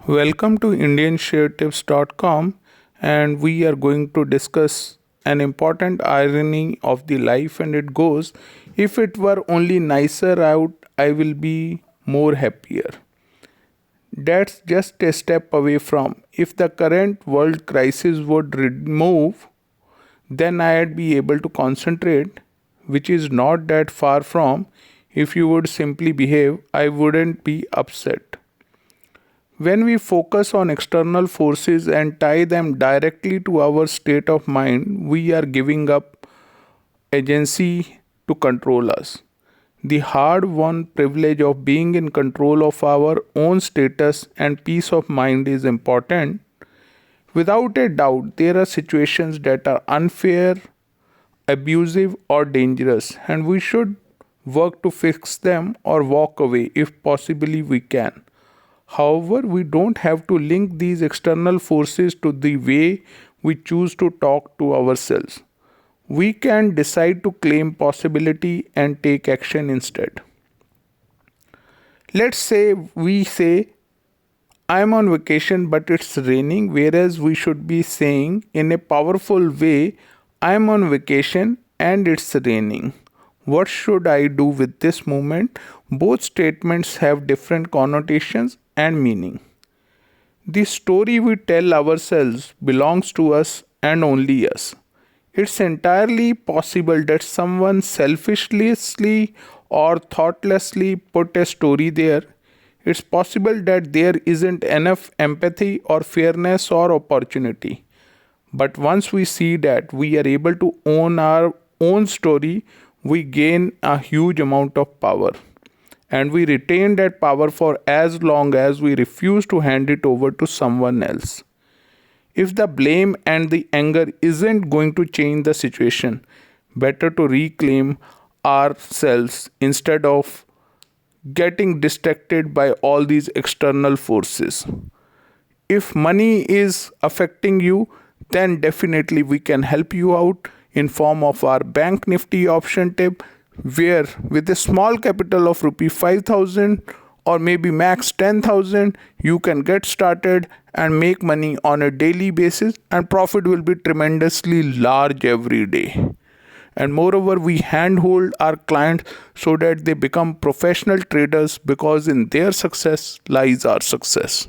Welcome to IndianShareTips.com, and we are going to discuss an important irony of the life, and it goes, if it were only nicer out, I will be more happier. That's just a step away from, if the current world crisis would remove, then I'd be able to concentrate, which is not that far from, if you would simply behave, I wouldn't be upset. When we focus on external forces and tie them directly to our state of mind, we are giving up agency to control us. The hard won privilege of being in control of our own status and peace of mind is important. Without a doubt, there are situations that are unfair, abusive, or dangerous, and we should work to fix them or walk away if possibly we can. However, we don't have to link these external forces to the way we choose to talk to ourselves. We can decide to claim possibility and take action instead. Let's say we say, I'm on vacation but it's raining, whereas we should be saying in a powerful way, I'm on vacation and it's raining. What should I do with this moment? Both statements have different connotations and meaning. The story we tell ourselves belongs to us and only us. It's entirely possible that someone selfishly or thoughtlessly put a story there. It's possible that there isn't enough empathy or fairness or opportunity. But once we see that we are able to own our own story, we gain a huge amount of power. And we retain that power for as long as we refuse to hand it over to someone else. If the blame and the anger isn't going to change the situation, better to reclaim ourselves instead of getting distracted by all these external forces. If money is affecting you, then definitely we can help you out in form of our Bank Nifty option tip, where with a small capital of rupee 5,000 or maybe max 10,000, you can get started and make money on a daily basis, and profit will be tremendously large every day. And moreover, we handhold our clients so that they become professional traders, because in their success lies our success.